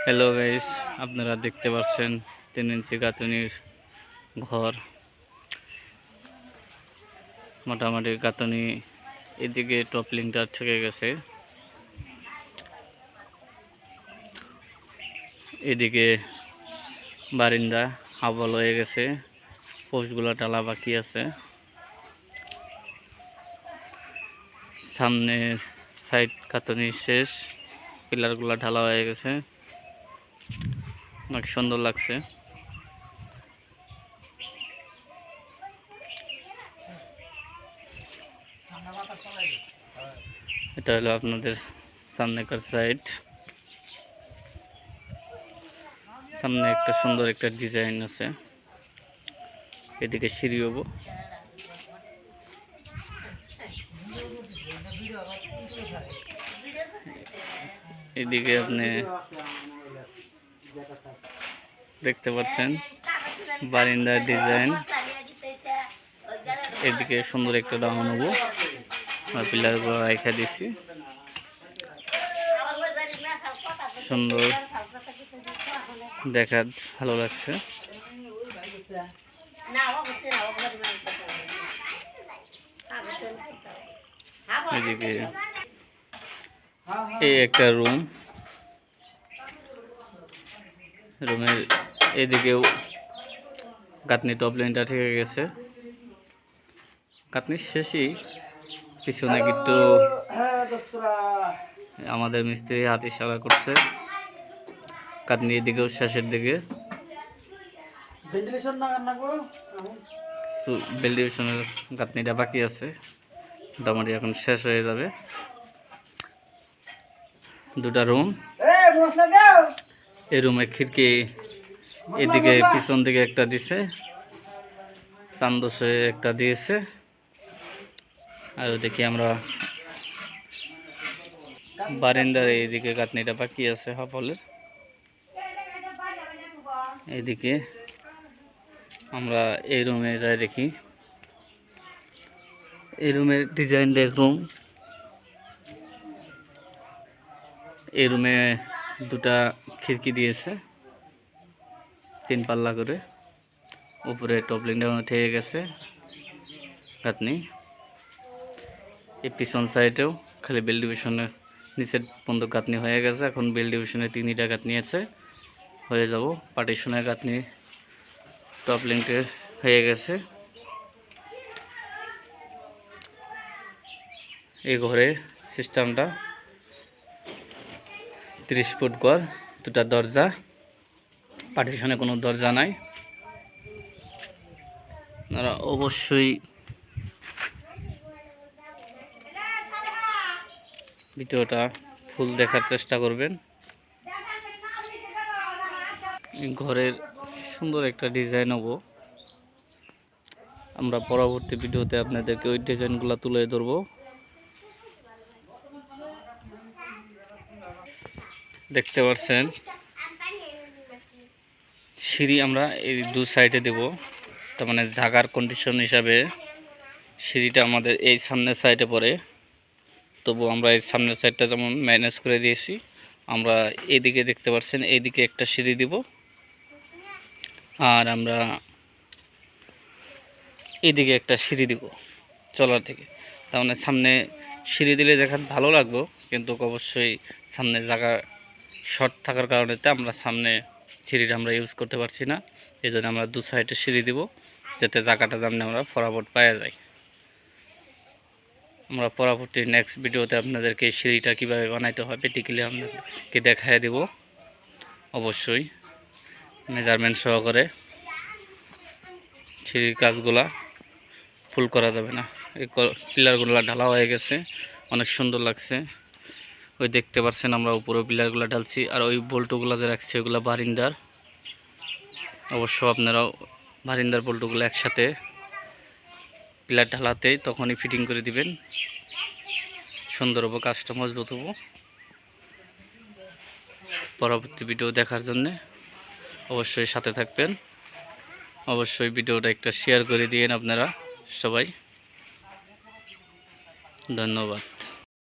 Hello guys, আপনারা দেখতে পাচ্ছেন 3 ইঞ্চি গাঁথুনির ঘর। মোটামুটি গাঁথুনি এদিকে টপ লিংটা ঠেকে গেছে, এদিকে বারিন্দা হাবল হয়ে গেছে, পোস্টগুলো টালা বাকি আছে। সামনে সাইড গাঁথুনি শেষ, পিলারগুলো ঢালা হয়ে গেছে, অনেক সুন্দর লাগছে। এটা হলো আপনাদের সামনেকার সাইড। সামনে একটা সুন্দর একটা ডিজাইন আছে, এদিকে সিঁড়ি হবো। এদিকে আপনি দেখতে পাচ্ছেন বারিন্দার ডিজাইন, এদিকে সুন্দর একটা ডাউন হবো, পিলার গুলো রেখে দিছি, সুন্দর দেখা ভালো লাগছে। এদিকে এই একটা রুম, রুমের এদিকেও গাঁথনি টপ লাইনটা ঠিক গেছে, গাঁথনি শেষই, পিছনে একটু আমাদের মিস্ত্রি হাত ইশারা করছে। গাঁথনি এদিকেও শেষের দিকে, ভেন্টিলেশনের গাঁথনিটা বাকি আছে, মোটামুটি এখন শেষ হয়ে যাবে। দুটা রুম, এই রুমে খিড়কি এদিকে পিছন দিকে একটা দিছে, চান্দোসে একটা দিয়েছে, আর দেখি আমরা বারান্দার এইদিকে গাঁথনিটা বাকি আছে হাফলের। এইদিকে আমরা এই রুমে যাই দেখি, এই রুমের ডিজাইন দেখুন। এই রুমে দুটা খিড়কি দিয়েছে 3 পাল্লা করে, উপরে টপলিংটা ঠেকে গেছে গাঁথনি। এই পিছন সাইডেও খালি বেল ডিভিশনের নিচের পর্যন্ত গাঁথনি হয়ে গেছে, এখন বেল ডিভিশনে 3টা গাঁথনি আছে, হয়ে যাব। পার্টিশনের গাঁথনি টপলিংটা হয়ে গেছে। এই ঘরে সিস্টেমটা 30 ফুট ঘর, দুটা দরজা, পার্টিশনে কোনো দরজা নাই। আপনারা অবশ্যই ভিডিওটা ফুল দেখার চেষ্টা করবেন। ঘরের সুন্দর একটা ডিজাইন হবো, আমরা পরবর্তী ভিডিওতে আপনাদেরকে ওই ডিজাইনগুলো তুলে ধরবো। দেখতে পাচ্ছেন সিঁড়ি আমরা এই 2 সাইডে দেব, তার মানে জায়গার কন্ডিশন হিসাবে সিঁড়িটা আমাদের এই সামনের সাইডে পড়ে, তবু আমরা এই সামনের সাইডটা যেমন ম্যানেজ করে দিয়েছি। আমরা এইদিকে দেখতে পাচ্ছেন এইদিকে একটা সিঁড়ি দিব, আর আমরা এইদিকে একটা সিঁড়ি দিব চলার থেকে। তার মানে সামনে সিঁড়ি দিলে দেখাতে ভালো লাগবে, কিন্তু অবশ্যই সামনে জায়গা শর্ট থাকার কারণে আমরা সামনে সিঁড়িটা আমরা ইউজ করতে পারছি না। এই জন্য আমরা 2 সাইডে সিঁড়ি দিব, যাতে জায়গাটা সামনে আমরা ফরাবট পাওয়া যায়। আমরা পরবর্তী নেক্সট ভিডিওতে আপনাদেরকে এই সিঁড়িটা কীভাবে বানাইতে হয় প্র্যাকটিক্যালি আপনাদেরকে দেখায় দেব। অবশ্যই মেজারমেন্ট সহকারে, সিঁড়ির কাজগুলা ফুল করা যাবে না। এই পিলারগুলো ঢালা হয়ে গেছে, অনেক সুন্দর লাগছে। ওই দেখতে পাচ্ছেন আমরা উপরে পিলারগুলো ঢালছি, আর ওই বল্টুগুলো যে রাখছি ওগুলো বারিন্দার। অবশ্য আপনারাও বারিন্দার বল্টুগুলো একসাথে পিলার ঢালাতেই তখনই ফিটিং করে দিবেন, সুন্দর হবো, কাজটা মজবুত হবো। পরবর্তী ভিডিও দেখার জন্য অবশ্যই সাথে থাকবেন। অবশ্যই ভিডিওটা একটা শেয়ার করে দিয়েন আপনারা সবাই। ধন্যবাদ।